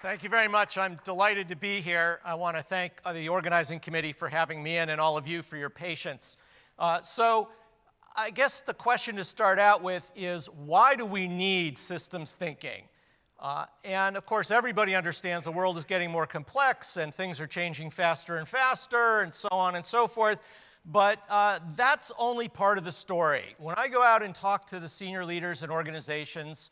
Thank you very much. I'm delighted to be here. I want to thank the organizing committee for having me in and all of you for your patience. So I guess the question to start out with is, why do we need systems thinking? And of course, everybody understands the world is getting more complex and things are changing faster and faster and so on and so forth. But that's only part of the story. When I go out and talk to the senior leaders in organizations,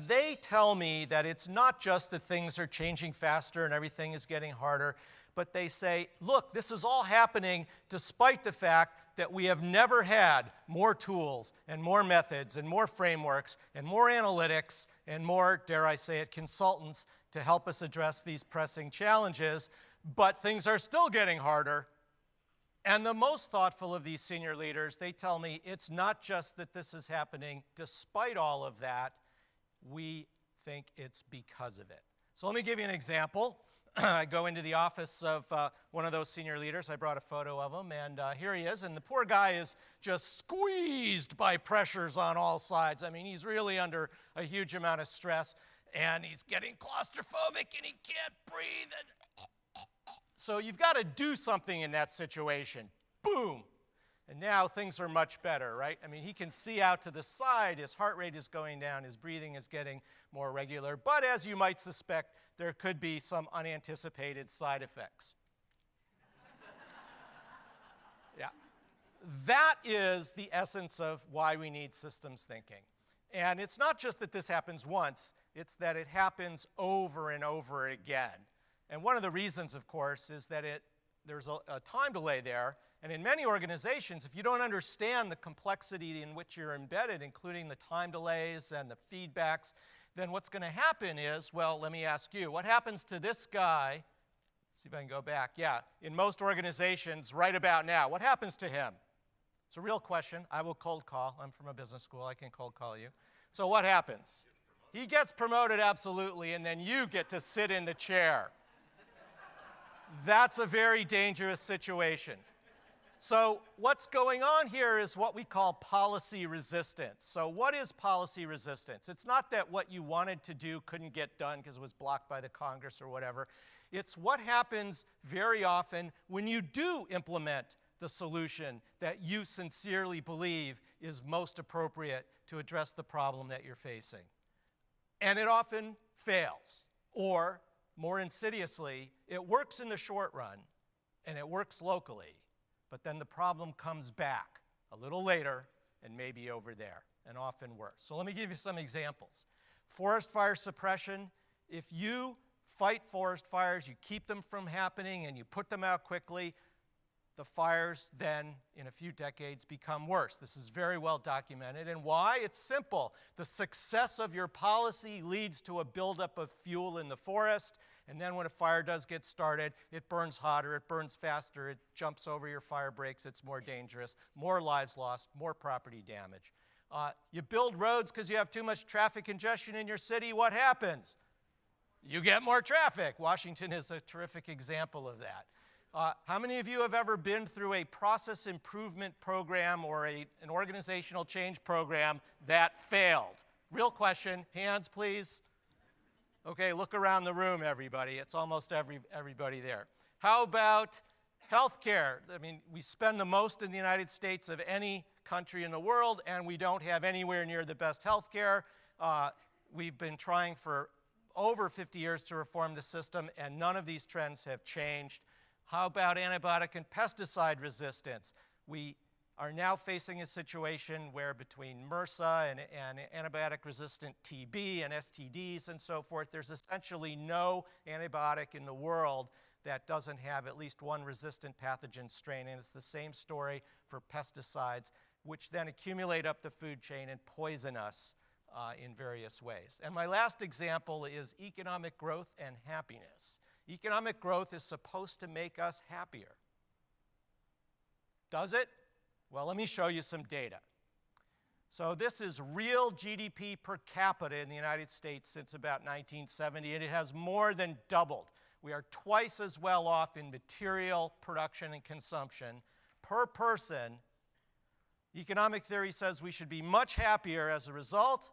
they tell me that it's not just that things are changing faster and everything is getting harder, but they say, look, this is all happening despite the fact that we have never had more tools and more methods and more frameworks and more analytics and more, dare I say it, consultants to help us address these pressing challenges, but things are still getting harder. And the most thoughtful of these senior leaders, they tell me it's not just that this is happening despite all of that, we think it's because of it. So let me give you an example. I go into the office of one of those senior leaders. I brought a photo of him, and here he is. And the poor guy is just squeezed by pressures on all sides. I mean, he's really under a huge amount of stress, and he's getting claustrophobic, and he can't breathe. So you've got to do something in that situation. Boom. And now things are much better, right? I mean, he can see out to the side, his heart rate is going down, his breathing is getting more regular. But as you might suspect, there could be some unanticipated side effects. Yeah. That is the essence of why we need systems thinking. And it's not just that this happens once, it's that it happens over and over again. And one of the reasons, of course, is that there's a time delay there. And in many organizations, if you don't understand the complexity in which you're embedded, including the time delays and the feedbacks, then what's going to happen is, well, let me ask you, what happens to this guy? Let's see if I can go back. Yeah, in most organizations right about now, what happens to him? It's a real question. I will cold call. I'm from a business school. I can cold call you. So what happens? He gets promoted, absolutely, and then you get to sit in the chair. That's a very dangerous situation. So what's going on here is what we call policy resistance. So what is policy resistance? It's not that what you wanted to do couldn't get done because it was blocked by the Congress or whatever. It's what happens very often when you do implement the solution that you sincerely believe is most appropriate to address the problem that you're facing. And it often fails. Or, more insidiously, it works in the short run and it works locally. But then the problem comes back a little later and maybe over there, and often worse. So let me give you some examples. Forest fire suppression, if you fight forest fires, you keep them from happening, and you put them out quickly, the fires then, in a few decades, become worse. This is very well documented. And why? It's simple. The success of your policy leads to a buildup of fuel in the forest, and then when a fire does get started, it burns hotter, it burns faster, it jumps over your fire breaks, it's more dangerous, more lives lost, more property damage. You build roads because you have too much traffic congestion in your city, what happens? You get more traffic. Washington is a terrific example of that. How many of you have ever been through a process improvement program or an organizational change program that failed? Real question, hands please. Okay, look around the room, everybody. It's almost everybody there. How about healthcare? I mean, we spend the most in the United States of any country in the world, and we don't have anywhere near the best healthcare. We've been trying for over 50 years to reform the system, and none of these trends have changed. How about antibiotic and pesticide resistance? We are now facing a situation where between MRSA and antibiotic-resistant TB and STDs and so forth, there's essentially no antibiotic in the world that doesn't have at least one resistant pathogen strain. And it's the same story for pesticides, which then accumulate up the food chain and poison us in various ways. And my last example is economic growth and happiness. Economic growth is supposed to make us happier. Does it? Well, let me show you some data. So this is real GDP per capita in the United States since about 1970, and it has more than doubled. We are twice as well off in material production and consumption per person. Economic theory says we should be much happier as a result,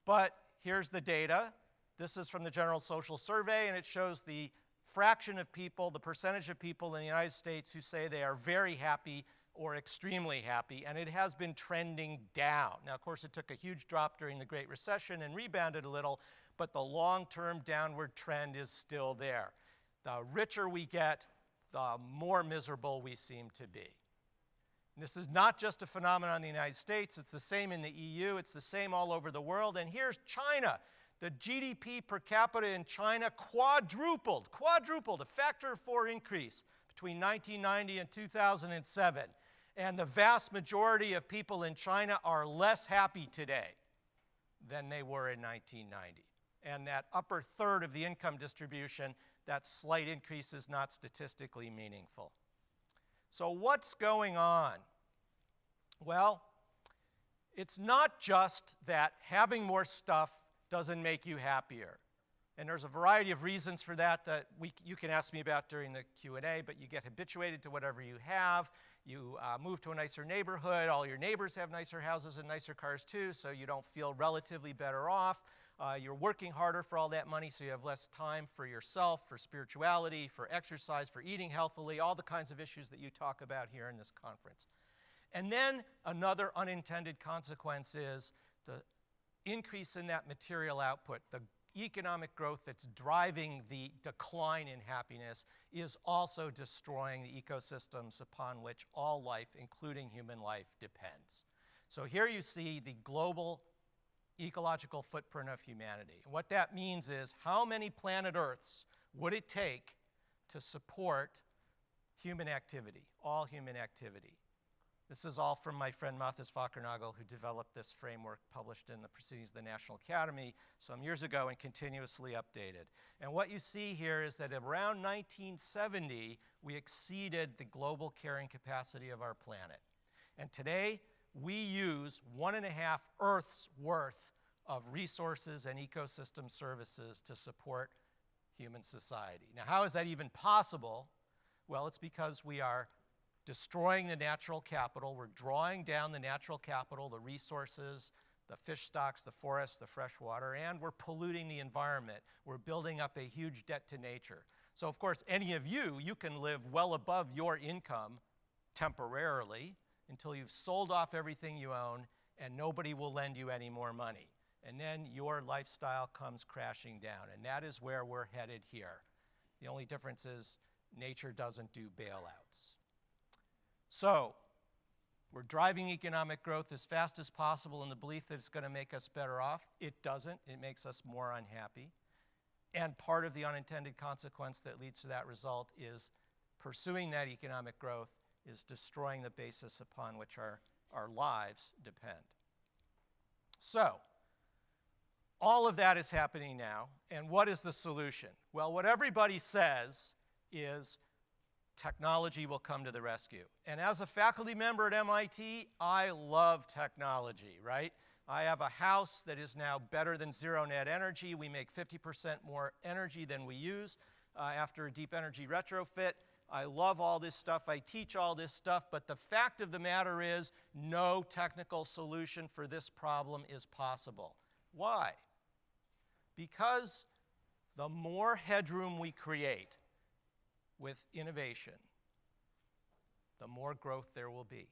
but here's the data. This is from the General Social Survey, and it shows the fraction of people, the percentage of people in the United States who say they are very happy or extremely happy, and it has been trending down. Now, of course, it took a huge drop during the Great Recession and rebounded a little, but the long-term downward trend is still there. The richer we get, the more miserable we seem to be. And this is not just a phenomenon in the United States, it's the same in the EU, it's the same all over the world, and here's China. The GDP per capita in China quadrupled, a factor of 4 increase between 1990 and 2007. And the vast majority of people in China are less happy today than they were in 1990. And that upper third of the income distribution, that slight increase is not statistically meaningful. So what's going on? Well, it's not just that having more stuff doesn't make you happier. And there's a variety of reasons for that you can ask me about during the Q&A, but you get habituated to whatever you have. You move to a nicer neighborhood. All your neighbors have nicer houses and nicer cars too, so you don't feel relatively better off. You're working harder for all that money, so you have less time for yourself, for spirituality, for exercise, for eating healthily, all the kinds of issues that you talk about here in this conference. And then another unintended consequence is the increase in that material output, the economic growth that's driving the decline in happiness is also destroying the ecosystems upon which all life, including human life, depends. So here you see the global ecological footprint of humanity. And what that means is how many planet Earths would it take to support human activity, all human activity? This is all from my friend Mathis Fakernagel, who developed this framework published in the Proceedings of the National Academy some years ago and continuously updated. And what you see here is that around 1970, we exceeded the global carrying capacity of our planet. And today, we use 1.5 Earths worth of resources and ecosystem services to support human society. Now, how is that even possible? Well, it's because we are destroying the natural capital. We're drawing down the natural capital, the resources, the fish stocks, the forests, the fresh water, and we're polluting the environment. We're building up a huge debt to nature. So, of course, any of you can live well above your income temporarily until you've sold off everything you own and nobody will lend you any more money. And then your lifestyle comes crashing down, and that is where we're headed here. The only difference is nature doesn't do bailouts. So, we're driving economic growth as fast as possible in the belief that it's going to make us better off. It doesn't. It makes us more unhappy. And part of the unintended consequence that leads to that result is pursuing that economic growth is destroying the basis upon which our lives depend. So, all of that is happening now. And what is the solution? Well, what everybody says is technology will come to the rescue. And as a faculty member at MIT, I love technology, right? I have a house that is now better than zero net energy. We make 50% more energy than we use after a deep energy retrofit. I love all this stuff. I teach all this stuff. But the fact of the matter is no technical solution for this problem is possible. Why? Because the more headroom we create with innovation, the more growth there will be.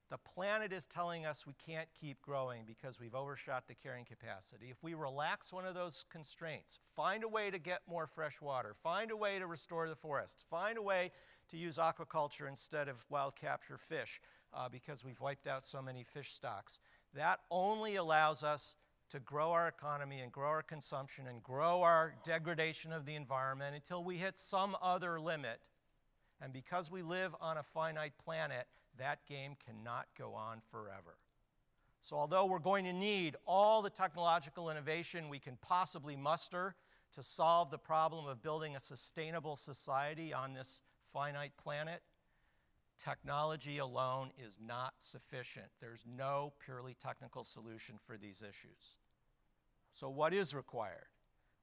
The planet is telling us we can't keep growing because we've overshot the carrying capacity. If we relax one of those constraints, find a way to get more fresh water, find a way to restore the forests, find a way to use aquaculture instead of wild capture fish because we've wiped out so many fish stocks, that only allows us to grow our economy and grow our consumption and grow our degradation of the environment until we hit some other limit. And because we live on a finite planet, that game cannot go on forever. So although we're going to need all the technological innovation we can possibly muster to solve the problem of building a sustainable society on this finite planet, technology alone is not sufficient. There's no purely technical solution for these issues. So what is required?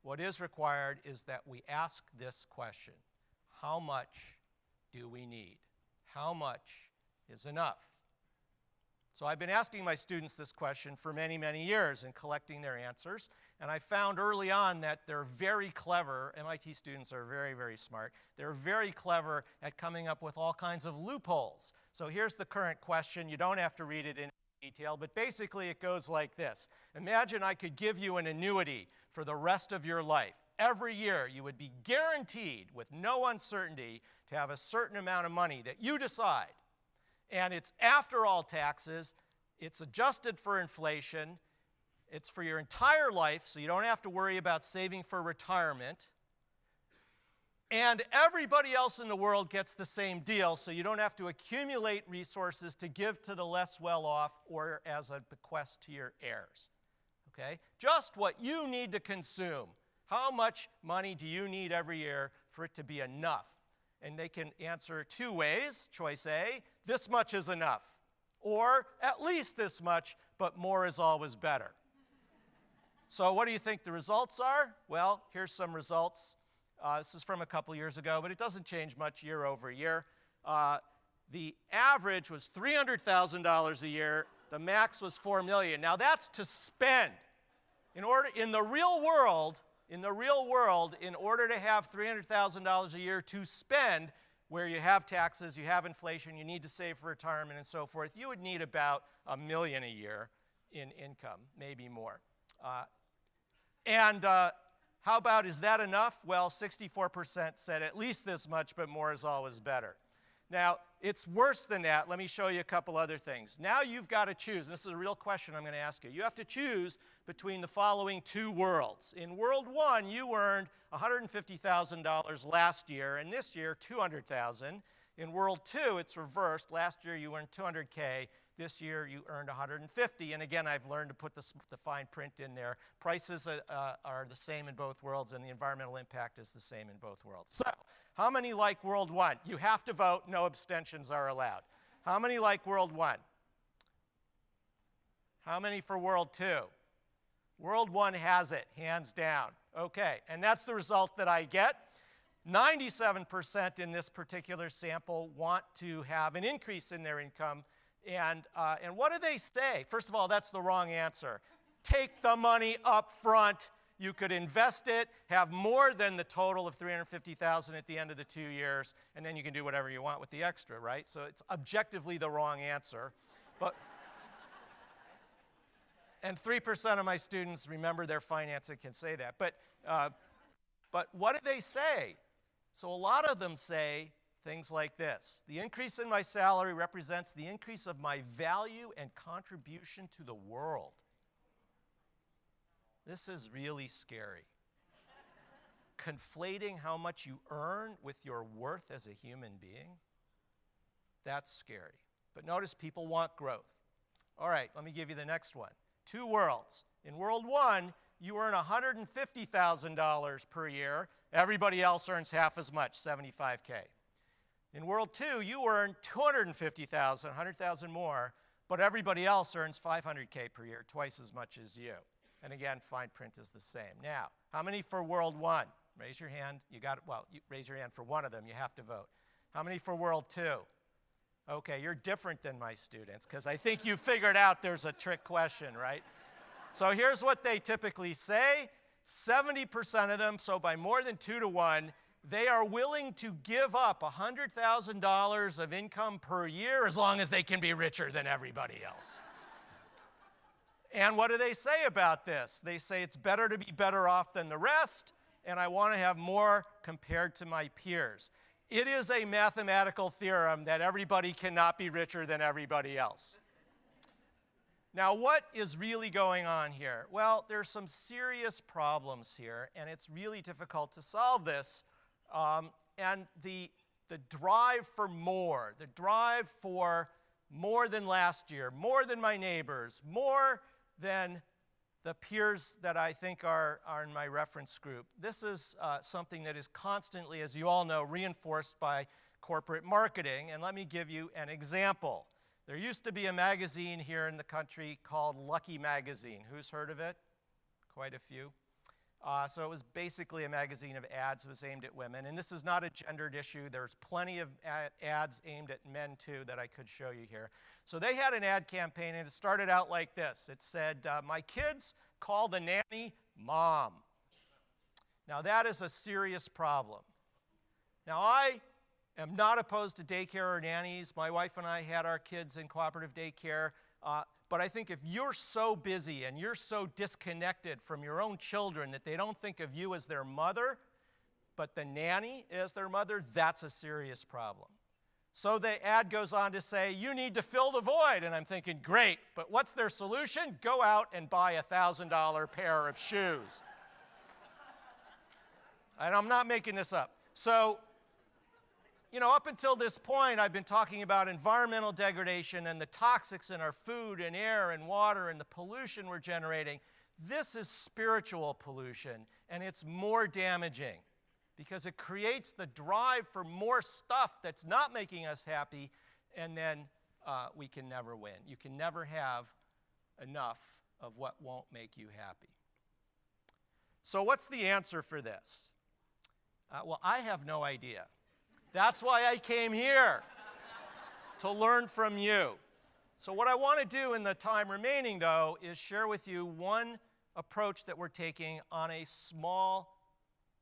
What is required is that we ask this question: how much do we need? How much is enough? So I've been asking my students this question for many, many years and collecting their answers. And I found early on that they're very clever. MIT students are very, very smart. They're very clever at coming up with all kinds of loopholes. So here's the current question. You don't have to read it in detail, but basically it goes like this. Imagine I could give you an annuity for the rest of your life. Every year you would be guaranteed, with no uncertainty, to have a certain amount of money that you decide. And it's after all taxes, it's adjusted for inflation, it's for your entire life, so you don't have to worry about saving for retirement. And everybody else in the world gets the same deal, so you don't have to accumulate resources to give to the less well-off or as a bequest to your heirs. Okay? Just what you need to consume. How much money do you need every year for it to be enough? And they can answer two ways. Choice A, this much is enough. Or at least this much, but more is always better. So what do you think the results are? Well, here's some results. This is from a couple years ago, but it doesn't change much year over year. The average was $300,000 a year. The max was $4 million. Now that's to spend. In the real world, in order to have $300,000 a year to spend, where you have taxes, you have inflation, you need to save for retirement and so forth, you would need about $1 million a year in income, maybe more. How about, is that enough? Well, 64% said at least this much, but more is always better. Now, it's worse than that. Let me show you a couple other things. Now you've got to choose, and this is a real question I'm going to ask you. You have to choose between the following two worlds. In World 1, you earned $150,000 last year, and this year, $200,000. In World 2, it's reversed. Last year, you earned $200K. This year, you earned $150,000. And again, I've learned to put the fine print in there. Prices are the same in both worlds, and the environmental impact is the same in both worlds. So, how many like World 1? You have to vote. No abstentions are allowed. How many like World 1? How many for World 2? World 1 has it, hands down. Okay, and that's the result that I get. 97% in this particular sample want to have an increase in their income. And what do they say? First of all, that's the wrong answer. Take the money up front. You could invest it, have more than the total of $350,000 at the end of the 2 years, and then you can do whatever you want with the extra, right? So it's objectively the wrong answer. And 3% of my students remember their finance and can say that. But what do they say? So a lot of them say things like this. The increase in my salary represents the increase of my value and contribution to the world. This is really scary. Conflating how much you earn with your worth as a human being, that's scary. But notice people want growth. All right, let me give you the next one. Two worlds. In World 1, you earn $150,000 per year. Everybody else earns half as much, $75K. In World 2, you earn $250,000, $100,000 more, but everybody else earns $500K per year, twice as much as you. And again, fine print is the same. Now, how many for World 1? Raise your hand. Raise your hand for one of them. You have to vote. How many for World 2? Okay, you're different than my students, because I think you figured out there's a trick question, right? So here's what they typically say. 70% of them, so by more than 2 to 1, they are willing to give up $100,000 of income per year as long as they can be richer than everybody else. And what do they say about this? They say it's better to be better off than the rest, and I want to have more compared to my peers. It is a mathematical theorem that everybody cannot be richer than everybody else. Now, what is really going on here? Well, there's some serious problems here, and it's really difficult to solve this. And the drive for more, the drive for more than last year, more than my neighbors, more than the peers that I think are in my reference group. This is something that is constantly, as you all know, reinforced by corporate marketing. And let me give you an example. There used to be a magazine here in the country called Lucky Magazine. Who's heard of it? Quite a few. So it was basically a magazine of ads that was aimed at women. And this is not a gendered issue. There's plenty of ads aimed at men, too, that I could show you here. So they had an ad campaign, and it started out like this. It said, my kids call the nanny mom. Now, that is a serious problem. Now, I am not opposed to daycare or nannies. My wife and I had our kids in cooperative daycare. But I think if you're so busy and you're so disconnected from your own children that they don't think of you as their mother, but the nanny as their mother, that's a serious problem. So the ad goes on to say, you need to fill the void. And I'm thinking, great, but what's their solution? Go out and buy a $1,000 pair of shoes. And I'm not making this up. So, you know, up until this point, I've been talking about environmental degradation and the toxics in our food and air and water and the pollution we're generating. This is spiritual pollution, and it's more damaging because it creates the drive for more stuff that's not making us happy, and then we can never win. You can never have enough of what won't make you happy. So what's the answer for this? Well, I have no idea. That's why I came here, to learn from you. So what I want to do in the time remaining, though, is share with you one approach that we're taking on a small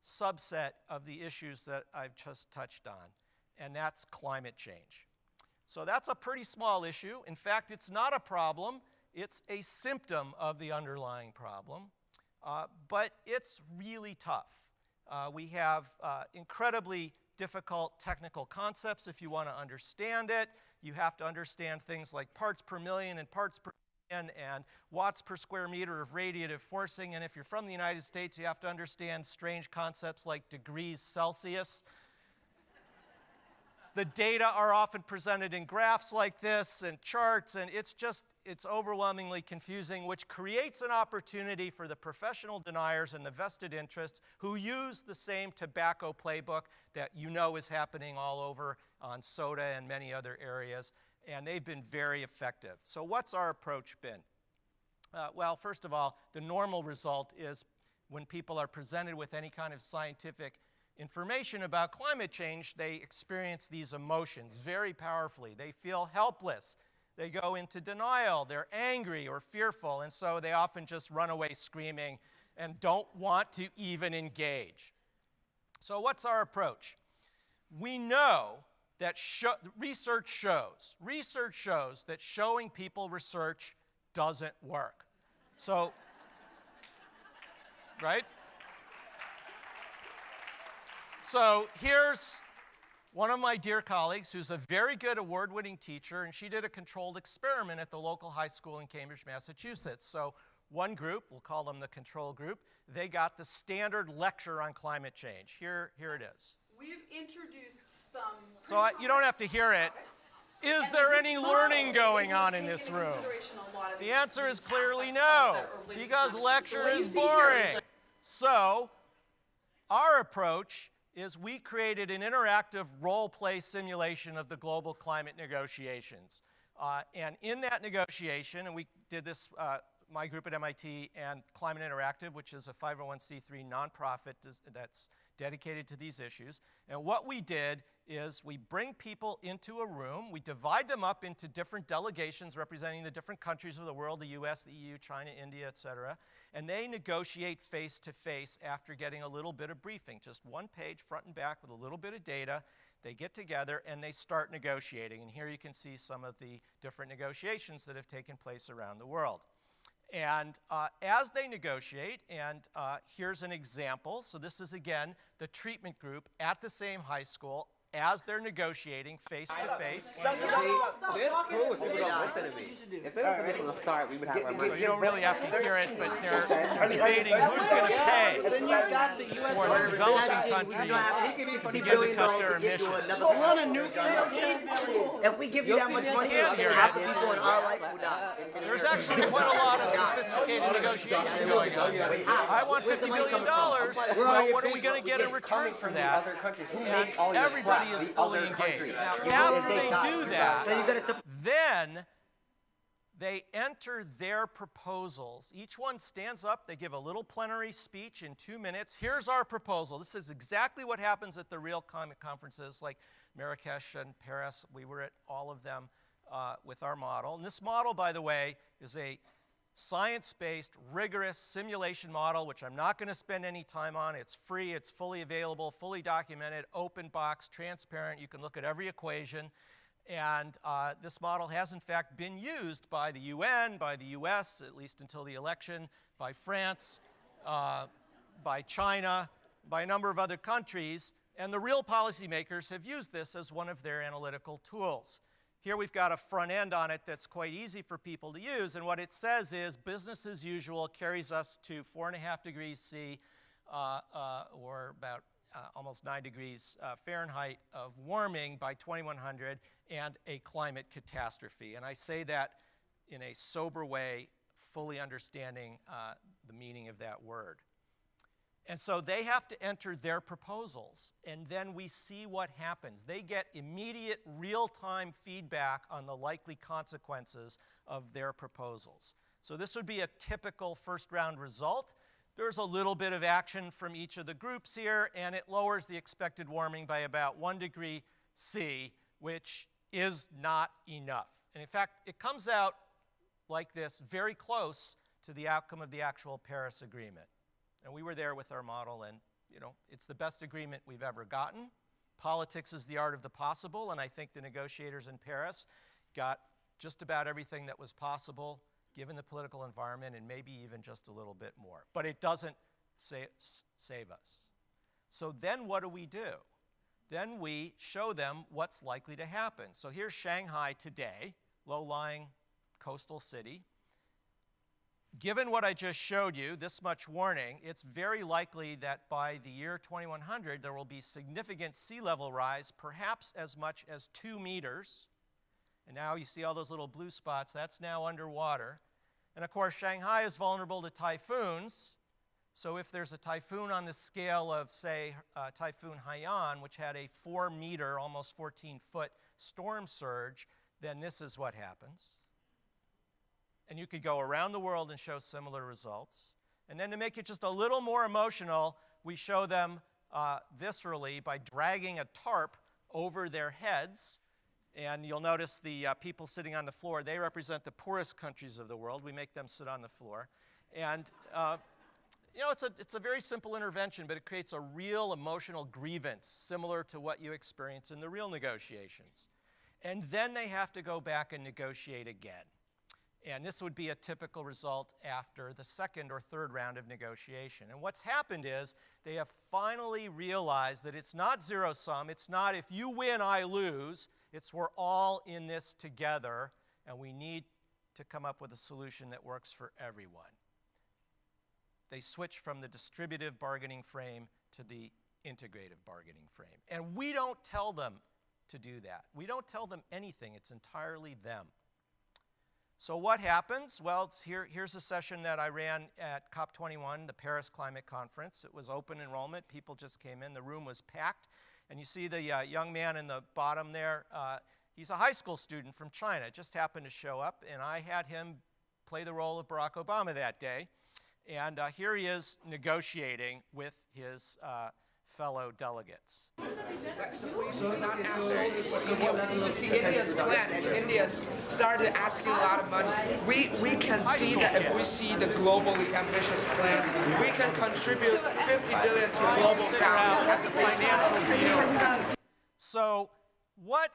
subset of the issues that I've just touched on, and that's climate change. So that's a pretty small issue. In fact, it's not a problem. It's a symptom of the underlying problem, but it's really tough. We have incredibly difficult technical concepts if you want to understand it. You have to understand things like parts per million and parts per million and watts per square meter of radiative forcing. And if you're from the United States, you have to understand strange concepts like degrees Celsius. The data are often presented in graphs like this and charts, and it's overwhelmingly confusing, which creates an opportunity for the professional deniers and the vested interests who use the same tobacco playbook that you know is happening all over on soda and many other areas, and they've been very effective. So what's our approach been? Well, first of all, the normal result is when people are presented with any kind of scientific information about climate change, they experience these emotions very powerfully. They feel helpless. They go into denial. They're angry or fearful, and so they often just run away screaming and don't want to even engage. So what's our approach? We know that research shows that showing people research doesn't work. So, right? So here's one of my dear colleagues who's a very good award-winning teacher, and she did a controlled experiment at the local high school in Cambridge, Massachusetts. So one group, we'll call them the control group, they got the standard lecture on climate change. Here it is. We've introduced some... So you don't have to hear it. Is there any learning going on in this room? The answer is clearly no, because lecture is boring. So our approach is we created an interactive role-play simulation of the global climate negotiations. And in that negotiation, and we did this, my group at MIT and Climate Interactive, which is a 501c3 nonprofit that's dedicated to these issues. And what we did is we bring people into a room, we divide them up into different delegations representing the different countries of the world, the US, the EU, China, India, et cetera, and they negotiate face-to-face after getting a little bit of briefing, just one page front and back with a little bit of data. They get together and they start negotiating, and here you can see some of the different negotiations that have taken place around the world. And as they negotiate, and here's an example. So this is, again, the treatment group at the same high school as they're negotiating face-to-face. This proves people don't listen to me. If it was from the start, we would have our So you don't really have to hear it, but they're debating who's going to pay for the developing countries to begin to cut their emissions. If we give you that much money, half the people in our life will die. There's actually quite a lot of sophisticated negotiation going on. I want $50 billion. Well, what are we going to get in return for that? And everybody is fully engaged. Now, after they do that, then they enter their proposals. Each one stands up, they give a little plenary speech in 2 minutes. Here's our proposal. This is exactly what happens at the real climate conferences like Marrakesh and Paris. We were at all of them with our model. And this model, by the way, is a science-based, rigorous simulation model, which I'm not going to spend any time on. It's free, it's fully available, fully documented, open box, transparent. You can look at every equation. And this model has, in fact, been used by the UN, by the US, at least until the election, by France, by China, by a number of other countries. And the real policymakers have used this as one of their analytical tools. Here we've got a front end on it that's quite easy for people to use. And what it says is business as usual carries us to 4.5 degrees C, or about almost 9 degrees Fahrenheit of warming by 2100, and a climate catastrophe. And I say that in a sober way, fully understanding the meaning of that word. And so they have to enter their proposals, and then we see what happens. They get immediate, real-time feedback on the likely consequences of their proposals. So this would be a typical first-round result. There's a little bit of action from each of the groups here, and it lowers the expected warming by about 1 degree C, which is not enough. And in fact, it comes out like this, very close to the outcome of the actual Paris Agreement. And we were there with our model, and it's the best agreement we've ever gotten. Politics is the art of the possible, and I think the negotiators in Paris got just about everything that was possible, given the political environment, and maybe even just a little bit more. But it doesn't save us. So then what do? Then we show them what's likely to happen. So here's Shanghai today, low-lying coastal city. Given what I just showed you, this much warning, it's very likely that by the year 2100, there will be significant sea level rise, perhaps as much as 2 meters. And now you see all those little blue spots, that's now underwater. And of course, Shanghai is vulnerable to typhoons. So if there's a typhoon on the scale of, say, Typhoon Haiyan, which had a 4-meter, almost 14-foot storm surge, then this is what happens. And you could go around the world and show similar results. And then to make it just a little more emotional, we show them viscerally by dragging a tarp over their heads. And you'll notice the people sitting on the floor, they represent the poorest countries of the world. We make them sit on the floor. And it's a very simple intervention, but it creates a real emotional grievance, similar to what you experience in the real negotiations. And then they have to go back and negotiate again. And this would be a typical result after the second or third round of negotiation. And what's happened is they have finally realized that it's not zero-sum. It's not if you win, I lose. It's we're all in this together, and we need to come up with a solution that works for everyone. They switch from the distributive bargaining frame to the integrative bargaining frame. And we don't tell them to do that. We don't tell them anything. It's entirely them. So what happens? Well, here's a session that I ran at COP21, the Paris Climate Conference. It was open enrollment. People just came in. The room was packed. And you see the young man in the bottom there. He's a high school student from China. Just happened to show up. And I had him play the role of Barack Obama that day. And here he is negotiating with his fellow delegates. India's plan, and India started asking a lot of money. We can see that if we see the globally ambitious plan, we can contribute 50 billion to global famine at the financial. So what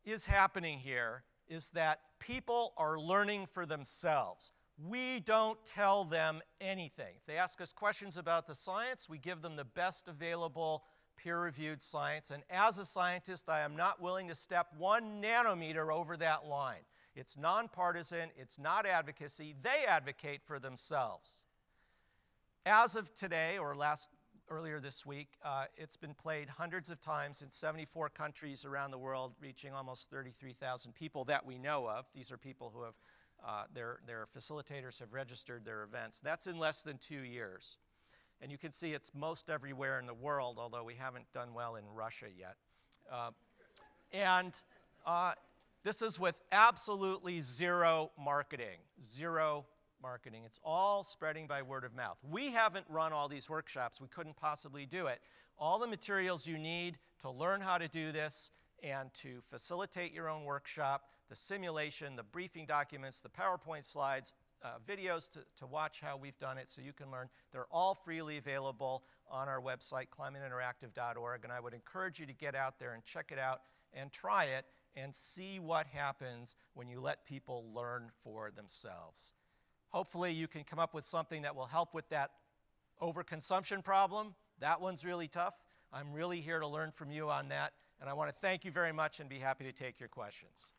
is happening here is that people are learning for themselves. We don't tell them anything. If they ask us questions about the science, we give them the best available peer-reviewed science. And as a scientist, I am not willing to step 1 nanometer over that line. It's nonpartisan. It's not advocacy. They advocate for themselves. As of today, or earlier this week, it's been played hundreds of times in 74 countries around the world, reaching almost 33,000 people that we know of. These are people who have their facilitators have registered their events. That's in less than 2 years. And you can see it's most everywhere in the world, although we haven't done well in Russia yet. This is with absolutely zero marketing. Zero marketing. It's all spreading by word of mouth. We haven't run all these workshops. We couldn't possibly do it. All the materials you need to learn how to do this and to facilitate your own workshop, the simulation, the briefing documents, the PowerPoint slides, videos to watch how we've done it so you can learn. They're all freely available on our website, climateinteractive.org, and I would encourage you to get out there and check it out and try it and see what happens when you let people learn for themselves. Hopefully you can come up with something that will help with that overconsumption problem. That one's really tough. I'm really here to learn from you on that, and I want to thank you very much and be happy to take your questions.